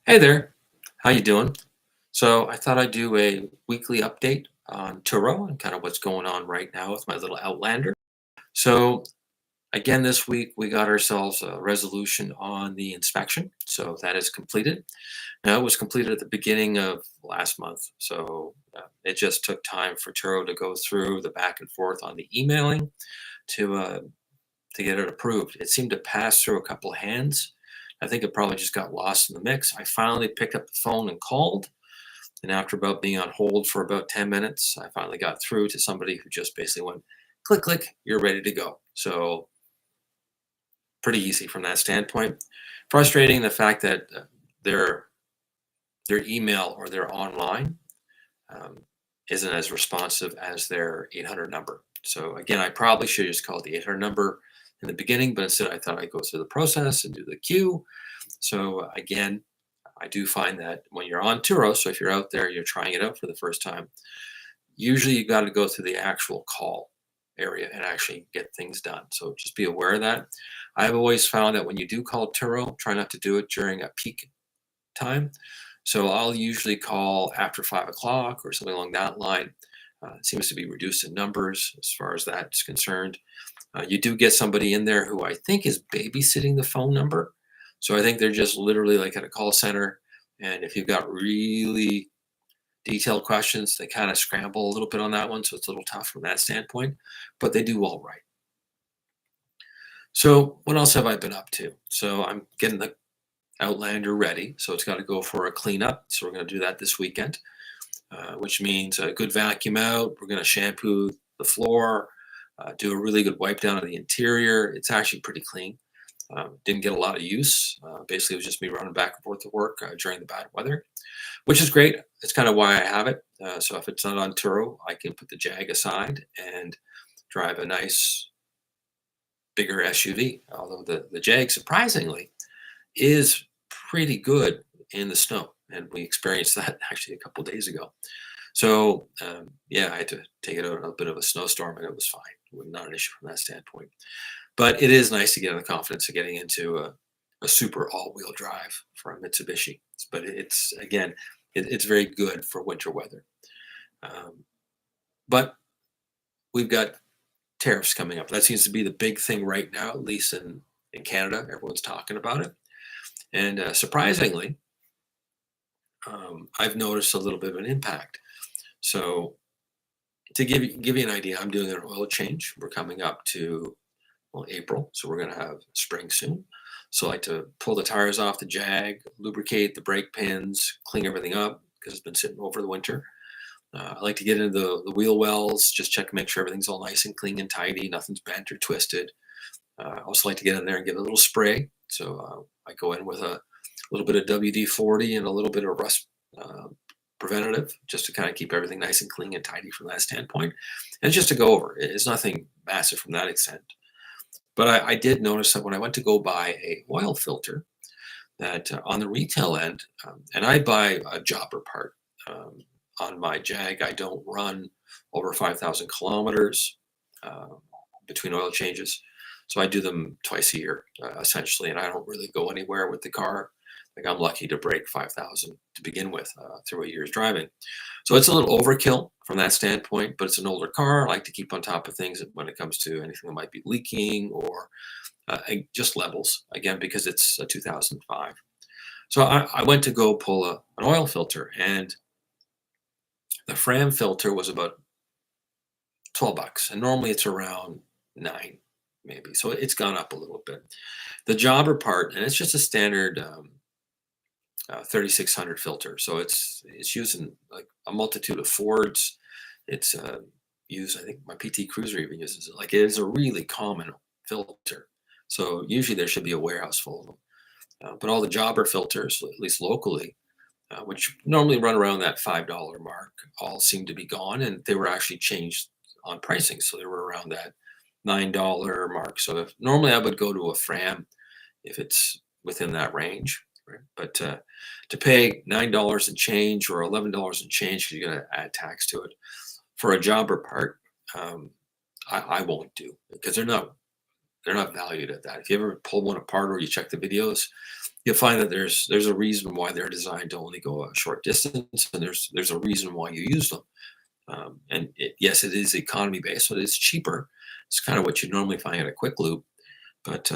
Hey there, how you doing? So I thought I'd do a weekly update on Turo and kind of what's going on right now with my little Outlander. So again, this week we got ourselves a resolution on the inspection, so that is completed. Now it was completed at the beginning of last month, so it just took time for Turo to go through the back and forth on the emailing to uh, to get it approved. It seemed to pass through a couple hands. I think it probably just got lost in the mix. I finally picked up the phone and called. And after about being on hold for about 10 minutes, I finally got through to somebody who just basically went, click, click, you're ready to go. So pretty easy from that standpoint. Frustrating the fact that their their email or their online um, isn't as responsive as their 800 number. So again, I probably should have just called the 800 number in the beginning, but instead I thought I'd go through the process and do the queue. So again, I do find that when you're on Turo, so if you're out there, you're trying it out for the first time, usually you got to go through the actual call area and actually get things done. So just be aware of that. I've always found that when you do call Turo, try not to do it during a peak time. So I'll usually call after 5 o'clock or something along that line. It seems to be reduced in numbers as far as that's concerned. You do get somebody in there who I think is babysitting the phone number. So I think they're just literally like at a call center. And if you've got really detailed questions, they kind of scramble a little bit on that one. So it's a little tough from that standpoint, but they do all right. So what else have I been up to? So I'm getting the Outlander ready. So it's got to go for a cleanup. So we're going to do that this weekend, which means a good vacuum out. We're going to shampoo the floor, do a really good wipe down of the interior. It's actually pretty clean. Didn't get a lot of use. Basically, it was just me running back and forth to work during the bad weather, which is great. It's kind of why I have it. So if it's not on Turo, I can put the Jag aside and drive a nice bigger SUV. Although the Jag, surprisingly, is pretty good in the snow. And we experienced that actually a couple days ago. So yeah, I had to take it out in a bit of a snowstorm, and it was fine. Not an issue from that standpoint. But it is nice to get the confidence of getting into a super all-wheel drive for a Mitsubishi. But it's again, it's very good for winter weather. Um, but we've got tariffs coming up. That seems to be the big thing right now, at least in Canada. Everyone's talking about it, and surprisingly, I've noticed a little bit of an impact. So to give you an idea, I'm doing an oil change. We're coming up to well, April, so we're going to have spring soon. So I like to pull the tires off the Jag, lubricate the brake pins, clean everything up because it's been sitting over the winter. I like to get into the wheel wells, just check, make sure everything's all nice and clean and tidy, nothing's bent or twisted. I also like to get in there and give it a little spray. So I go in with a little bit of WD-40 and a little bit of rust preventative, just to kind of keep everything nice and clean and tidy from that standpoint. And just to go over, it's nothing massive from that extent. But I did notice that when I went to go buy a oil filter, that on the retail end, and I buy a jobber part on my Jag. I don't run over 5,000 kilometers uh, between oil changes, so I do them twice a year essentially, and I don't really go anywhere with the car. Like I'm lucky to break 5,000 to begin with through a year's driving. So it's a little overkill from that standpoint, but it's an older car. I like to keep on top of things when it comes to anything that might be leaking or just levels, again, because it's a 2005. So I went to go pull an oil filter, and the Fram filter was about 12 bucks, and normally it's around 9 maybe. So it's gone up a little bit. The jobber part, and it's just a standard 3600 filter. So it's using like a multitude of Fords. It's used, I think my PT Cruiser even uses it. Like it is a really common filter. So usually there should be a warehouse full of them. But all the jobber filters, at least locally, which normally run around that $5 mark, all seem to be gone, and they were actually changed on pricing. So they were around that $9 mark. So if normally I would go to a Fram if it's within that range, right? But to pay $9 and change or $11 and change because you got to add tax to it for a jobber part, I won't do because they're not valued at that. If you ever pull one apart or you check the videos, you'll find that there's a reason why they're designed to only go a short distance, and there's a reason why you use them. Yes, it is economy based, so it's cheaper. It's kind of what you normally find at a quick loop. But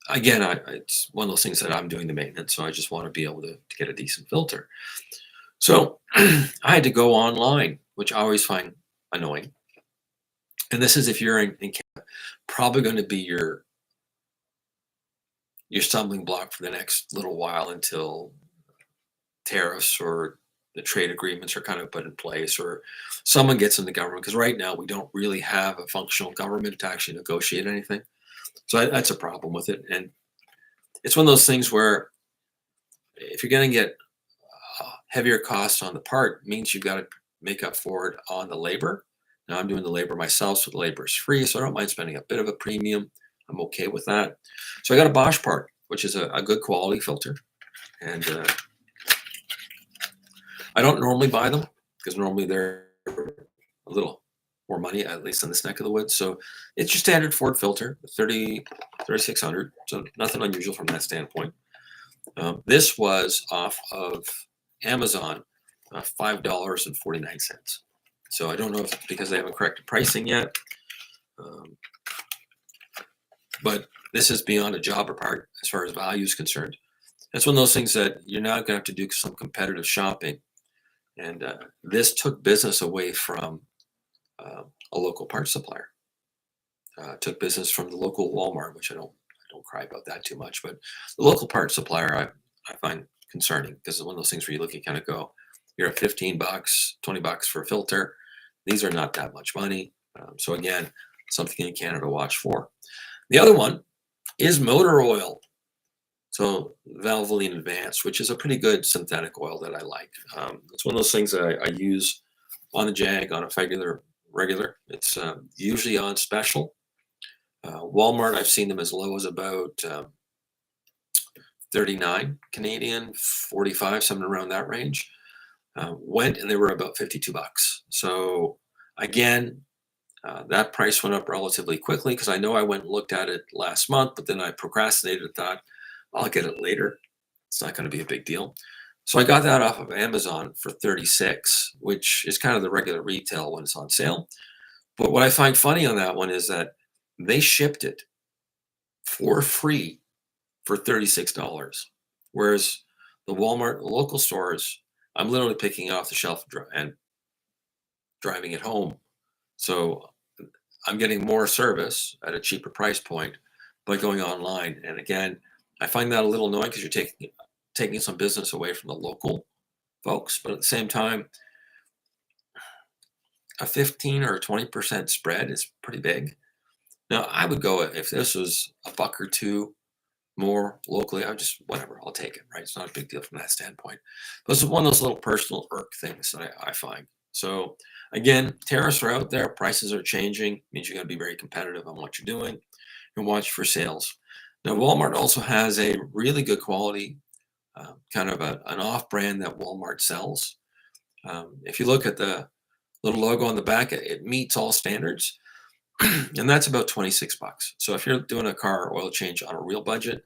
again, it's one of those things that I'm doing the maintenance, so I just want to be able to get a decent filter. So I had to go online, which I always find annoying. And this is if you're in Canada, probably going to be your stumbling block for the next little while until tariffs or the trade agreements are kind of put in place or someone gets in the government. Because right now we don't really have a functional government to actually negotiate anything. So that's a problem with it. And it's one of those things where if you're going to get heavier costs on the part, it means you've got to make up for it on the labor. Now I'm doing the labor myself, so the labor is free, so I don't mind spending a bit of a premium. I'm okay with that. So I got a Bosch part, which is a good quality filter. And I don't normally buy them because normally they're a little more money, at least in this neck of the woods. So it's your standard Ford filter, 3600. So nothing unusual from that standpoint. This was off of Amazon, $5.49. So I don't know if it's because they haven't corrected pricing yet, but this is beyond a jobber part as far as value is concerned. It's one of those things that you're now going to have to do some competitive shopping. And this took business away from a local parts supplier. Took business from the local Walmart, which I don't cry about that too much. But the local parts supplier, I find concerning because it's one of those things where you look and kind of go, you're at $15, $20 for a filter. These are not that much money. So again, something in Canada to watch for. The other one is motor oil. So Valvoline Advanced, which is a pretty good synthetic oil that I like. It's one of those things that I use on the Jag on a regular. It's usually on special. Walmart, I've seen them as low as about 39 Canadian, 45, something around that range. Went and they were about $52. So again, that price went up relatively quickly because I know I went and looked at it last month, but then I procrastinated and thought, I'll get it later. It's not going to be a big deal. So I got that off of Amazon for 36, which is kind of the regular retail when it's on sale. But what I find funny on that one is that they shipped it for free for $36. Whereas the Walmart local stores, I'm literally picking it off the shelf and driving it home. So I'm getting more service at a cheaper price point by going online. And again, I find that a little annoying because you're taking some business away from the local folks. But at the same time, a 15 or 20% spread is pretty big. Now, I would go if this was a buck or two more locally, I would just, whatever, I'll take it, right? It's not a big deal from that standpoint. But it's one of those little personal irk things that I find. So again, tariffs are out there, prices are changing, means you got to be very competitive on what you're doing and watch for sales. Now, Walmart also has a really good quality, kind of an off brand that Walmart sells. If you look at the little logo on the back, it meets all standards. And that's about $26. So if you're doing a car oil change on a real budget,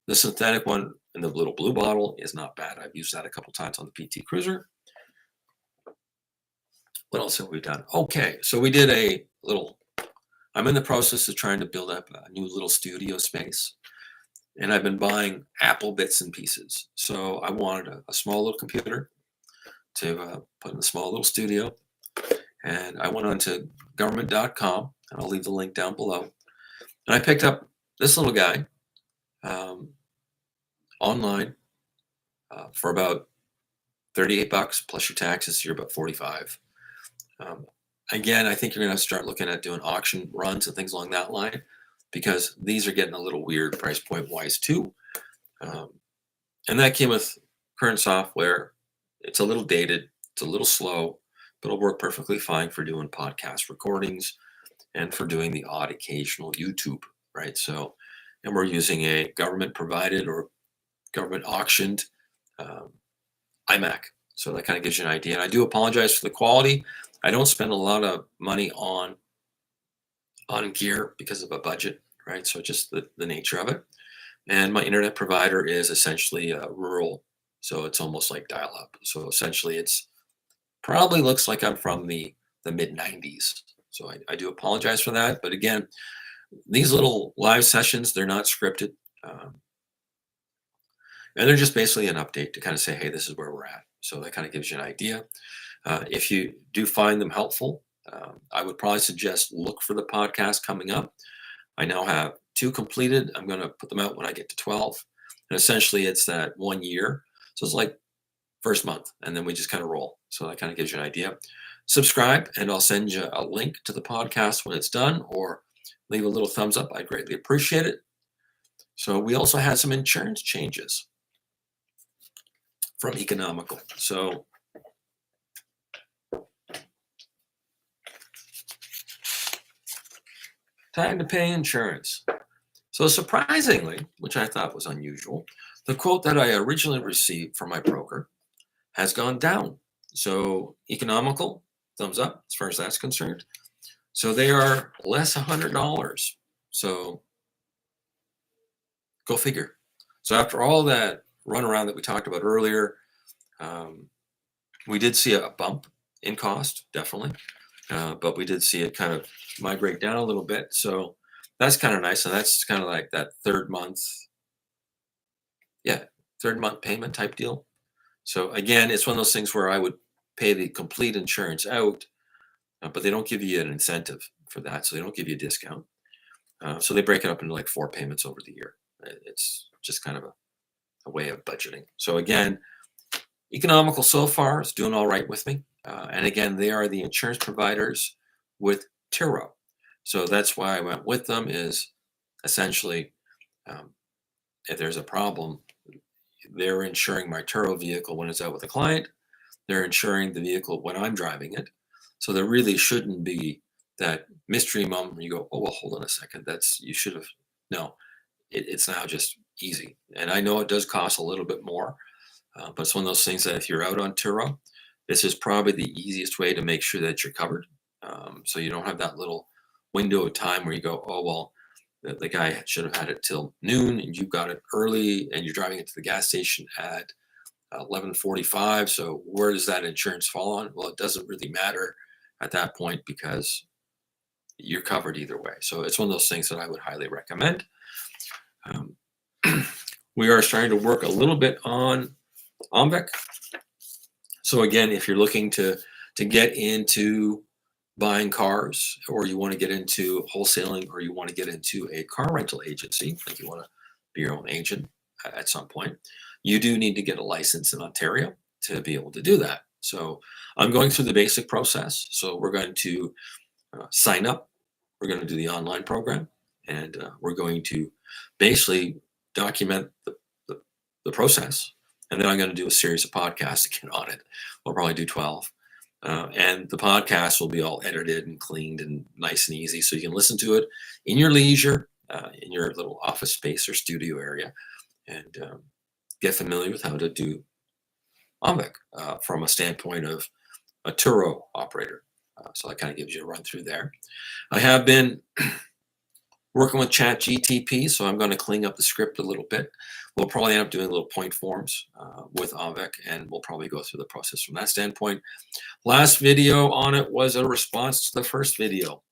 the synthetic one in the little blue bottle is not bad. I've used that a couple times on the PT Cruiser. What else have we done? Okay, so we did a little, I'm in the process of trying to build up a new little studio space. And I've been buying Apple bits and pieces. So I wanted a small little computer to put in the small little studio. And I went on to government.com, and I'll leave the link down below. And I picked up this little guy online for about $38 plus your taxes. You're about 45. Again, I think you're going to start looking at doing auction runs and things along that line because these are getting a little weird price point wise too. And that came with current software. It's a little dated. It's a little slow, but it'll work perfectly fine for doing podcast recordings and for doing the odd occasional YouTube, right? So, and we're using a government provided or government auctioned iMac. So that kind of gives you an idea. And I do apologize for the quality. I don't spend a lot of money on gear because of a budget, right? So just the nature of it. And my internet provider is essentially rural, so it's almost like dial-up. So essentially, it's probably looks like I'm from the mid '90s. So I do apologize for that. But again, these little live sessions, they're not scripted. Um, and they're just basically an update to kind of say, hey, this is where we're at. So that kind of gives you an idea. If you do find them helpful, I would probably suggest look for the podcast coming up. I now have two completed. I'm going to put them out when I get to 12. And essentially, it's that 1 year. So it's like first month, and then we just kind of roll. So that kind of gives you an idea. Subscribe, and I'll send you a link to the podcast when it's done, or leave a little thumbs up. I greatly appreciate it. So we also had some insurance changes from Economical. So time to pay insurance. So surprisingly, which I thought was unusual, the quote that I originally received from my broker has gone down. So Economical, thumbs up as far as that's concerned. So they are less $100. So go figure. So after all that runaround that we talked about earlier, um, we did see a bump in cost, definitely. But we did see it kind of migrate down a little bit. So that's kind of nice. And that's kind of like that third month payment type deal. So again, it's one of those things where I would pay the complete insurance out, but they don't give you an incentive for that. So they don't give you a discount. So they break it up into like 4 payments over the year. It's just kind of a way of budgeting. So again, Economical so far is doing all right with me. And again, they are the insurance providers with Turo. So that's why I went with them is essentially um, if there's a problem, they're insuring my Turo vehicle when it's out with a client. They're insuring the vehicle when I'm driving it. So there really shouldn't be that mystery moment where you go, oh, well, hold on a second. You should have, no, it's now just easy. And I know it does cost a little bit more, but it's one of those things that if you're out on Turo, this is probably the easiest way to make sure that you're covered. So you don't have that little window of time where you go, oh, well, the guy should have had it till noon and you got it early and you're driving it to the gas station at 11:45. So where does that insurance fall on? Well, it doesn't really matter at that point because you're covered either way. So it's one of those things that I would highly recommend. Um, we are starting to work a little bit on OMVEC. So again, if you're looking to get into buying cars, or you want to get into wholesaling, or you want to get into a car rental agency, like you want to be your own agent at some point, you do need to get a license in Ontario to be able to do that. So I'm going through the basic process. So we're going to sign up. We're going to do the online program, and we're going to basically document the process. And then I'm going to do a series of podcasts to get on it. We'll probably do 12. And the podcast will be all edited and cleaned and nice and easy. So you can listen to it in your leisure, in your little office space or studio area, and get familiar with how to do OMVEC from a standpoint of a Turo operator. So that kind of gives you a run through there. I have been working with ChatGTP, so I'm going to clean up the script a little bit. We'll probably end up doing little point forms with OMVEC, and we'll probably go through the process from that standpoint. Last video on it was a response to the first video.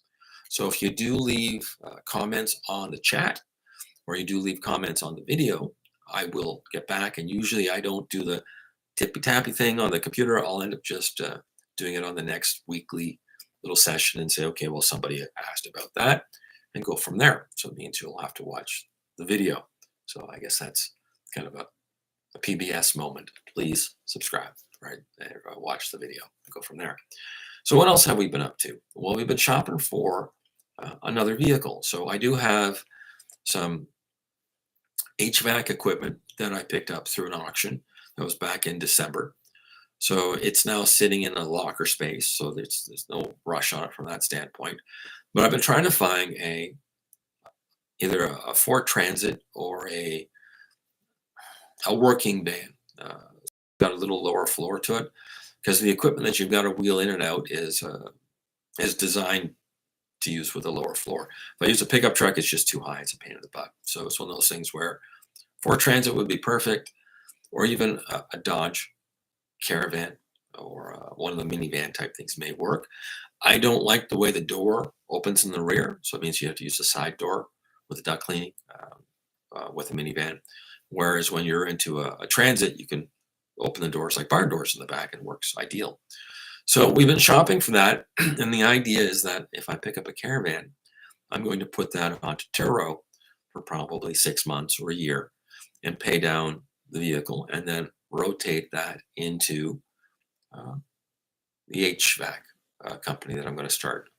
So if you do leave comments on the chat, or you do leave comments on the video, I will get back. And usually I don't do the tippy-tappy thing on the computer. I'll end up just doing it on the next weekly little session and say, okay, well, somebody asked about that, and go from there. So it means you'll have to watch the video. So I guess that's kind of a PBS moment. Please subscribe, right? Watch the video and go from there. So what else have we been up to? Well, we've been shopping for another vehicle. So I do have some HVAC equipment that I picked up through an auction that was back in December. So it's now sitting in a locker space. So there's no rush on it from that standpoint. But I've been trying to find either a Ford Transit or a working van. Got a little lower floor to it because the equipment that you've got to wheel in and out is designed to use with a lower floor. If I use a pickup truck, it's just too high. It's a pain in the butt. So it's one of those things where Ford Transit would be perfect, or even a Dodge Caravan or one of the minivan type things may work. I don't like the way the door opens in the rear, so it means you have to use the side door with the duct cleaning with a minivan. Whereas when you're into a Transit, you can open the doors like barn doors in the back and it works ideal. So we've been shopping for that, and the idea is that if I pick up a Caravan, I'm going to put that onto Turo for probably 6 months or a year and pay down the vehicle and then rotate that into uh, the HVAC company that I'm going to start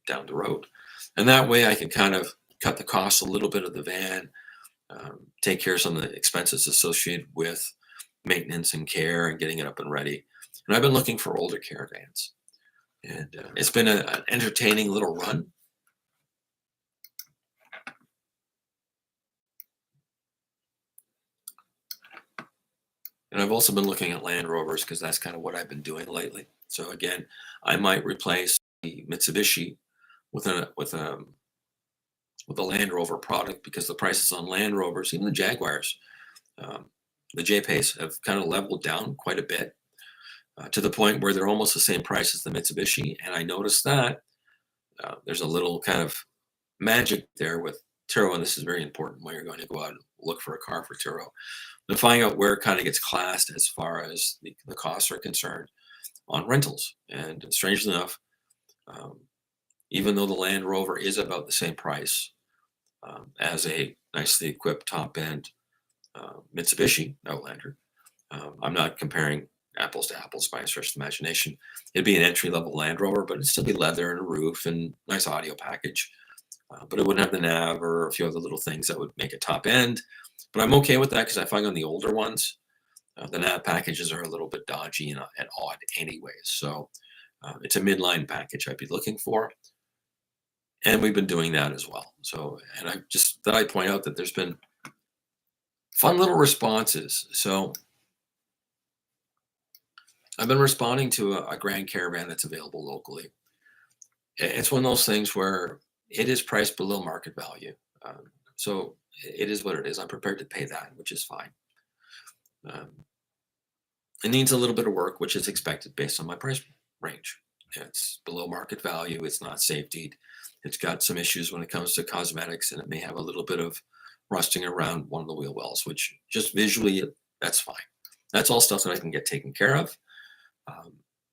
down the road. And that way I can kind of cut the cost a little bit of the van, take care of some of the expenses associated with maintenance and care and getting it up and ready. And I've been looking for older Caravans. And it's been an entertaining little run. And I've also been looking at Land Rovers because that's kind of what I've been doing lately. So again, I might replace the Mitsubishi with a Land Rover product because the prices on Land Rovers, even the Jaguars, um, the J-Pace have kind of leveled down quite a bit to the point where they're almost the same price as the Mitsubishi. And I noticed that there's a little kind of magic there with Turo, and this is very important when you're going to go out and look for a car for Turo, to find out where it kind of gets classed as far as the costs are concerned on rentals. And strangely enough, um, even though the Land Rover is about the same price as a nicely equipped top end Mitsubishi Outlander, I'm not comparing apples to apples by a stretch of the imagination. It'd be an entry level Land Rover, but it'd still be leather and a roof and nice audio package. But it wouldn't have the nav or a few other little things that would make it top end. But I'm okay with that because I find on the older ones, the nav packages are a little bit dodgy and odd anyways. So it's a midline package I'd be looking for. And we've been doing that as well. So, and I just thought I'd point out that there's been fun little responses. So I've been responding to a Grand Caravan that's available locally. It's one of those things where it is priced below market value. So it is what it is. I'm prepared to pay that, which is fine. Um, it needs a little bit of work, which is expected based on my price range. It's below market value. It's not safety. It's got some issues when it comes to cosmetics, and it may have a little bit of rusting around one of the wheel wells, which just visually, that's fine. That's all stuff that I can get taken care of.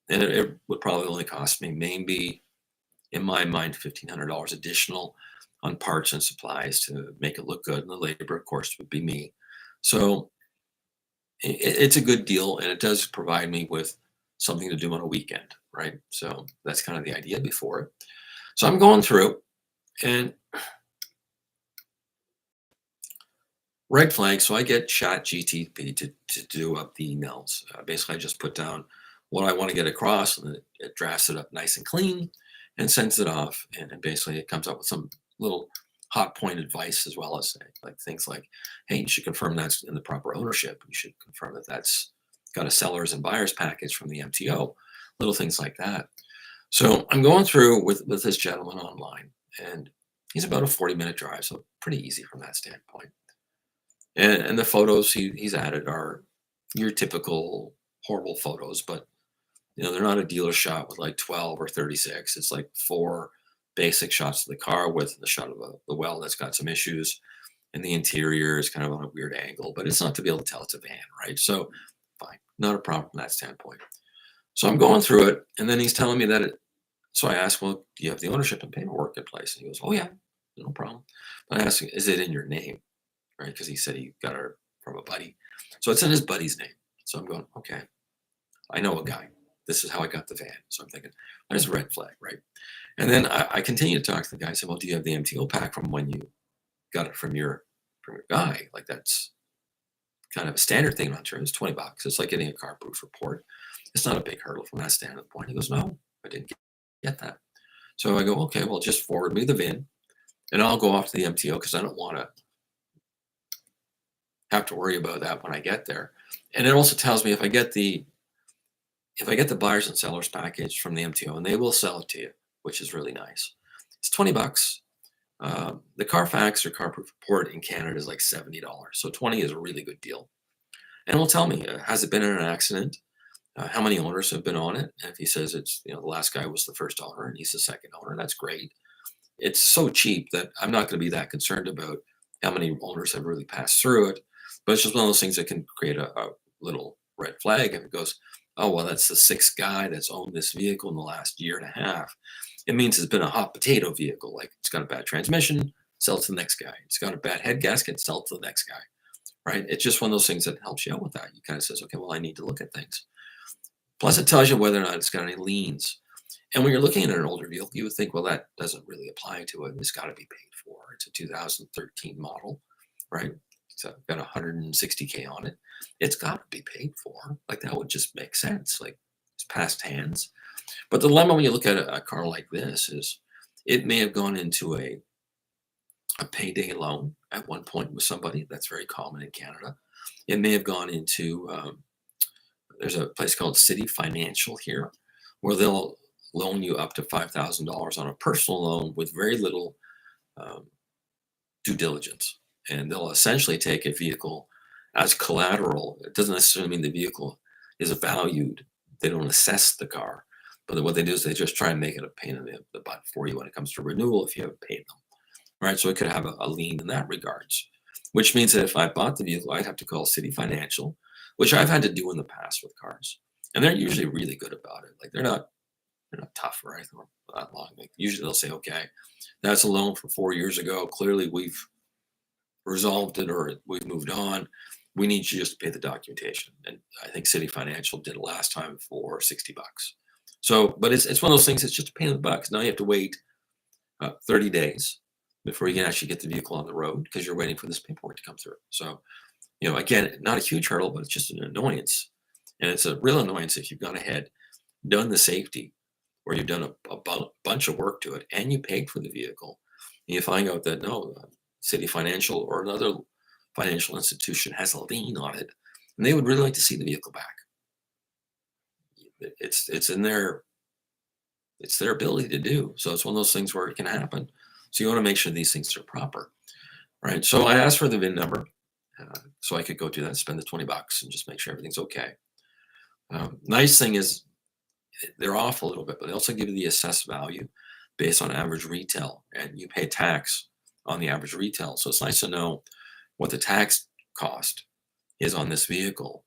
And it would probably only cost me maybe, in my mind, $1,500 additional on parts and supplies to make it look good. And the labor, of course, would be me. So it's a good deal, and it does provide me with something to do on a weekend, right? So that's kind of the idea before it. So I'm going through, and red flag. So I get Chat GTP to do up the emails. Basically, I just put down what I want to get across, and it drafts it up nice and clean and sends it off. And basically, it comes up with some little hot point advice as well as like things like, hey, you should confirm that's in the proper ownership. You should confirm that that's got a seller's and buyer's package from the MTO, little things like that. So I'm going through with this gentleman online, and he's about a 40-minute drive, so pretty easy from that standpoint. And the photos he's added are your typical horrible photos, but they're not a dealer shot with like 12 or 36. It's like 4 basic shots of the car with the shot of the well that's got some issues, and the interior is kind of on a weird angle, but it's not to be able to tell it's a van, right? So fine, not a problem from that standpoint. So I'm going through it, and then he's telling me that so I asked, well, do you have the ownership and paperwork in place? And he goes, oh yeah, no problem. But I asked him, is it in your name? Right? Because he said he got it from a buddy. So it's in his buddy's name. So I'm going, okay, I know a guy. This is how I got the van. So I'm thinking, there's a red flag, right? And then I continue to talk to the guy. I said, well, do you have the MTO pack from when you got it from your guy? Like that's kind of a standard thing on Turo. It's $20. It's like getting a car proof report. It's not a big hurdle from that standpoint. He goes, no, I didn't get that. So I go, okay, well, just forward me the VIN, and I'll go off to the MTO because I don't want to have to worry about that when I get there. And it also tells me if I get the buyers and sellers package from the MTO, and they will sell it to you, which is really nice. It's $20. The Carfax or Carproof report in Canada is like $70, so 20 is a really good deal. And it'll tell me, has it been in an accident? How many owners have been on it? And if he says it's, the last guy was the first owner and he's the second owner, that's great. It's so cheap that I'm not going to be that concerned about how many owners have really passed through it. But it's just one of those things that can create a little red flag if it goes, oh, well, that's the sixth guy that's owned this vehicle in the last year and a half. It means it's been a hot potato vehicle. Like it's got a bad transmission, sell it to the next guy. It's got a bad head gasket, sell it to the next guy. Right? It's just one of those things that helps you out with that. You kind of says, okay, well, I need to look at things. Plus, it tells you whether or not it's got any liens. And when you're looking at an older vehicle, you would think, well, that doesn't really apply to it. It's got to be paid for. It's a 2013 model, right? It's got 160K on it. It's got to be paid for. Like that would just make sense. Like it's past hands. But the dilemma when you look at a car like this is it may have gone into a payday loan at one point with somebody. That's very common in Canada. It may have gone into, there's a place called City Financial here where they'll loan you up to $5,000 on a personal loan with very little um, due diligence. And they'll essentially take a vehicle as collateral. It doesn't necessarily mean the vehicle is valued. They don't assess the car. But what they do is they just try and make it a pain in the butt for you when it comes to renewal if you haven't paid them. Right? So it could have a lien in that regards, which means that if I bought the vehicle, I'd have to call City Financial, which I've had to do in the past with cars. And they're usually really good about it. Like they're not tough or anything that long. Like usually they'll say, okay, that's a loan from 4 years ago. Clearly we've resolved it or we've moved on. We need you just to pay the documentation. And I think City Financial did it last time for $60. So, but it's one of those things. It's just a pain in the butt. Now you have to wait 30 days before you can actually get the vehicle on the road because you're waiting for this paperwork to come through. So, again, not a huge hurdle, but it's just an annoyance. And it's a real annoyance if you've gone ahead, done the safety, or you've done a bunch of work to it, and you paid for the vehicle, and you find out that no, City Financial or another financial institution has a lien on it, and they would really like to see the vehicle back. It's in their it's their ability to do. So it's one of those things where it can happen. So you want to make sure these things are proper, right? So I asked for the VIN number so I could go do that, spend the $20 and just make sure everything's okay. Nice thing is they're off a little bit, but they also give you the assessed value based on average retail, and you pay tax on the average retail. So it's nice to know what the tax cost is on this vehicle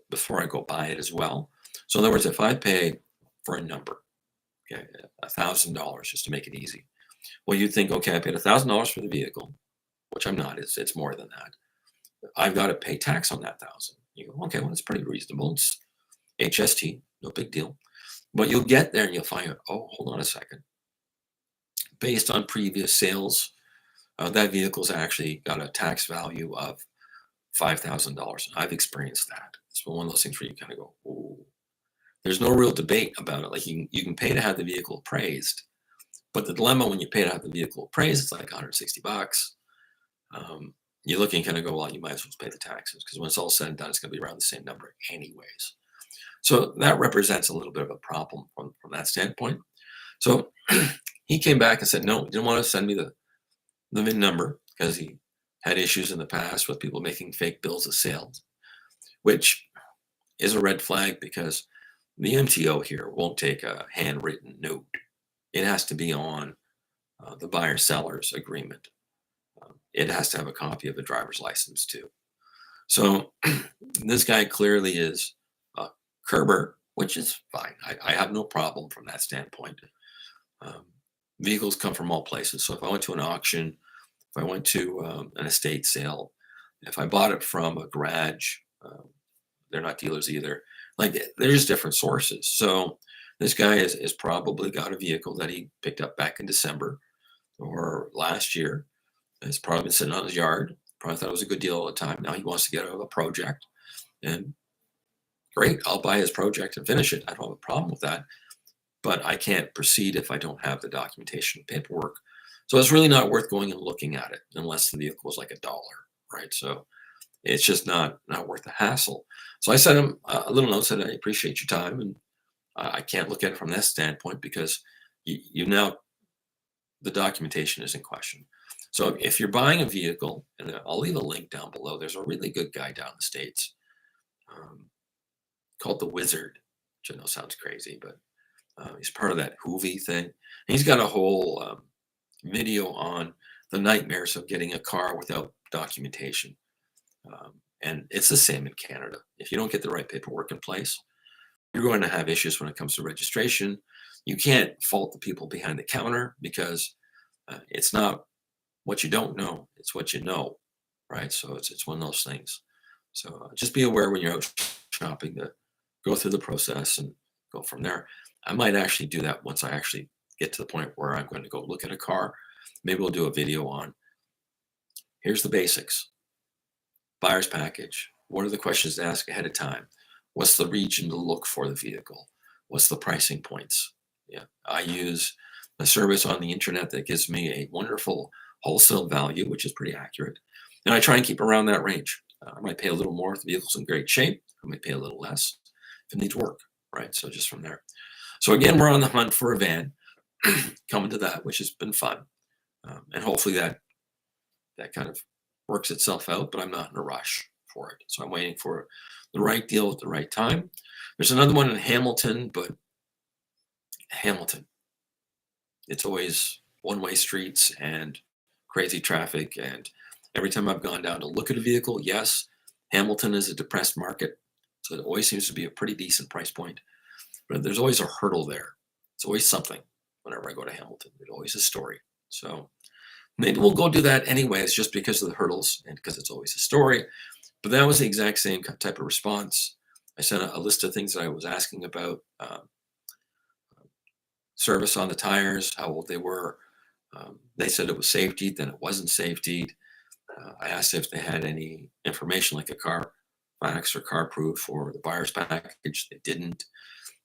before I go buy it as well. So in other words, if I pay for a number, okay, $1,000 just to make it easy. Well, you'd think, okay, I paid $1,000 for the vehicle, which I'm not. It's more than that. I've got to pay tax on that 1,000. You go, okay, well, it's pretty reasonable. It's HST, no big deal. But you'll get there and you'll find out, oh, hold on a second. Based on previous sales, that vehicle's actually got a tax value of $5,000. I've experienced that. It's one of those things where you kind of go, oh, there's no real debate about it. Like you can pay to have the vehicle appraised, but the dilemma when you pay to have the vehicle appraised, it's like $160. You're looking kind of go, well, you might as well pay the taxes because when it's all said and done, it's going to be around the same number anyways. So that represents a little bit of a problem from that standpoint. So he came back and said, no, he didn't want to send me the VIN number because he had issues in the past with people making fake bills of sales, which is a red flag because the MTO here won't take a handwritten note. It has to be on the buyer-seller's agreement. It has to have a copy of the driver's license too. So this guy clearly is a Kerber, which is fine. I have no problem from that standpoint. Vehicles come from all places. So if I went to an auction, if I went to an estate sale, if I bought it from a garage, they're not dealers either. Like there's different sources. So this guy is probably got a vehicle that he picked up back in December or last year. It's probably been sitting on his yard. Probably thought it was a good deal at the time. Now he wants to get out of a project. And great, I'll buy his project and finish it. I don't have a problem with that. But I can't proceed if I don't have the documentation and paperwork. So it's really not worth going and looking at it unless the vehicle is like $1, right? So it's just not worth the hassle. So I sent him a little note, said, I appreciate your time. And I can't look at it from that standpoint because you now the documentation is in question. So if you're buying a vehicle, and I'll leave a link down below, there's a really good guy down in the States um, called The Wizard, which I know sounds crazy, but he's part of that Hoovy thing. And he's got a whole video on the nightmares of getting a car without documentation. And it's the same in Canada. If you don't get the right paperwork in place, you're going to have issues when it comes to registration. You can't fault the people behind the counter because it's not what you don't know, it's what you know, right? So it's one of those things. So just be aware when you're out shopping to go through the process and go from there. I might actually do that once I actually get to the point where I'm going to go look at a car. Maybe we'll do a video on here's the basics. Buyer's package. What are the questions to ask ahead of time? What's the region to look for the vehicle? What's the pricing points? Yeah, I use a service on the internet that gives me a wonderful wholesale value, which is pretty accurate. And I try and keep around that range. I might pay a little more if the vehicle's in great shape. I might pay a little less if it needs work, right? So just from there. So again, we're on the hunt for a van, coming to that, which has been fun. And hopefully that kind of works itself out, but I'm not in a rush for it. So I'm waiting for the right deal at the right time. There's another one in Hamilton, but Hamilton, it's always one-way streets and crazy traffic. And every time I've gone down to look at a vehicle, yes, Hamilton is a depressed market. So it always seems to be a pretty decent price point. But there's always a hurdle there. It's always something whenever I go to Hamilton. There's always a story. So maybe we'll go do that anyways, just because of the hurdles and because it's always a story. But that was the exact same type of response. I sent a list of things that I was asking about. Service on the tires, how old they were. They said it was safety, then it wasn't safety. I asked if they had any information like a car fax or car proof for the buyer's package. They didn't.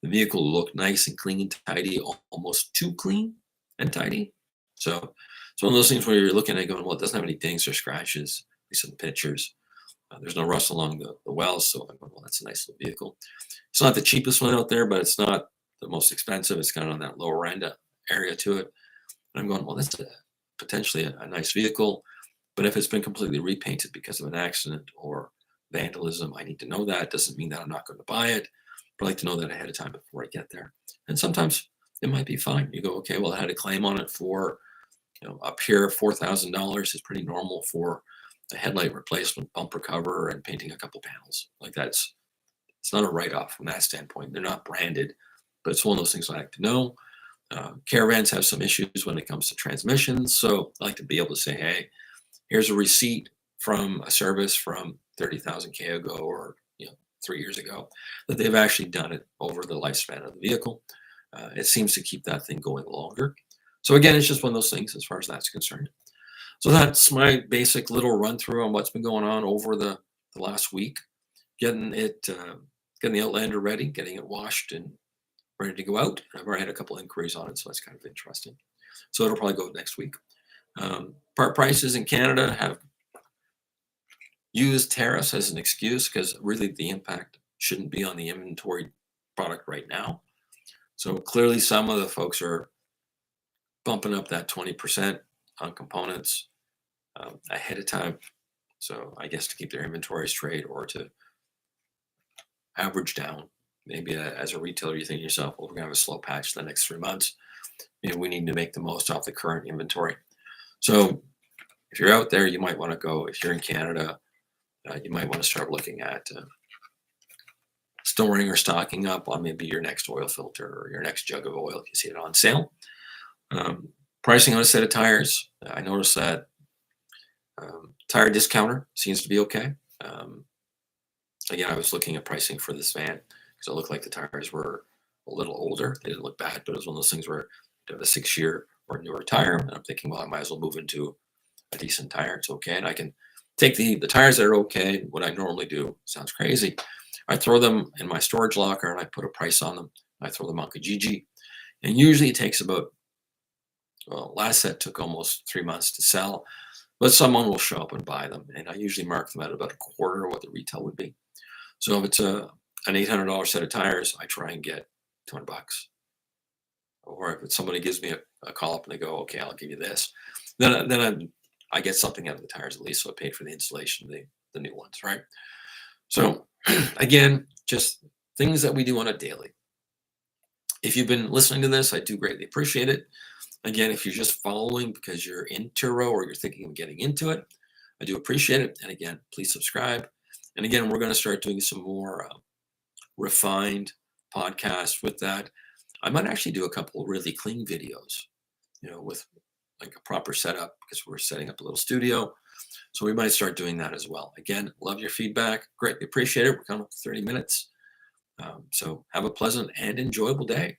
The vehicle looked nice and clean and tidy, almost too clean and tidy. So it's one of those things where you're looking at it going, well, it doesn't have any dings or scratches, at least in the pictures. There's no rust along the wells. So I'm going, well, that's a nice little vehicle. It's not the cheapest one out there, but it's not the most expensive. It's kind of on that lower end area to it. And I'm going, well, that's potentially a nice vehicle. But if it's been completely repainted because of an accident or vandalism, I need to know that. Doesn't mean that I'm not going to buy it. But I like to know that ahead of time before I get there. And sometimes it might be fine. You go, okay, well, I had a claim on it for, up here, $4,000 is pretty normal for a headlight replacement, bumper cover, and painting a couple panels. Like it's not a write-off from that standpoint. They're not branded, but it's one of those things I like to know. Caravans have some issues when it comes to transmissions, so I like to be able to say, hey, here's a receipt from a service from 30,000 K ago or 3 years ago that they've actually done it over the lifespan of the vehicle. It seems to keep that thing going longer. So again, it's just one of those things as far as that's concerned. So that's my basic little run through on what's been going on over the last week. Getting the Outlander ready, getting it washed and ready to go out. I've already had a couple inquiries on it, so that's kind of interesting. So it'll probably go next week. Part prices in Canada have used tariffs as an excuse because really the impact shouldn't be on the inventory product right now. So clearly some of the folks are bumping up that 20% on components ahead of time. So I guess to keep their inventory straight or to average down. Maybe as a retailer, you think to yourself, well, we're going to have a slow patch the next 3 months. Maybe we need to make the most off the current inventory. So if you're out there, you might want to go, if you're in Canada, you might want to start looking at storing or stocking up on maybe your next oil filter or your next jug of oil if you see it on sale. Pricing on a set of tires, I noticed that tire discounter seems to be okay. Again, I was looking at pricing for this van because it looked like the tires were a little older. They didn't look bad, but it was one of those things where you have a 6-year or newer tire, and I'm thinking, well, I might as well move into a decent tire. It's okay, and I can take the tires that are okay. What I normally do sounds crazy. I throw them in my storage locker and I put a price on them. I throw them on Kijiji, and usually it takes about, well, last set took almost 3 months to sell, but someone will show up and buy them, and I usually mark them at about a quarter of what the retail would be. So if it's an $800 set of tires, I try and get $200. or if somebody gives me a call up and they go, okay, I'll give you this, I get something out of the tires at least, so I paid for the installation of the new ones, right? So again, just things that we do on a daily. If you've been listening to this, I do greatly appreciate it. Again, if you're just following because you're in Turo or you're thinking of getting into it, I do appreciate it. And again, please subscribe. And again, we're going to start doing some more refined podcasts with that. I might actually do a couple of really clean videos, with like a proper setup because we're setting up a little studio. So we might start doing that as well. Again, love your feedback. Greatly appreciate it. We're coming up to 30 minutes. So have a pleasant and enjoyable day.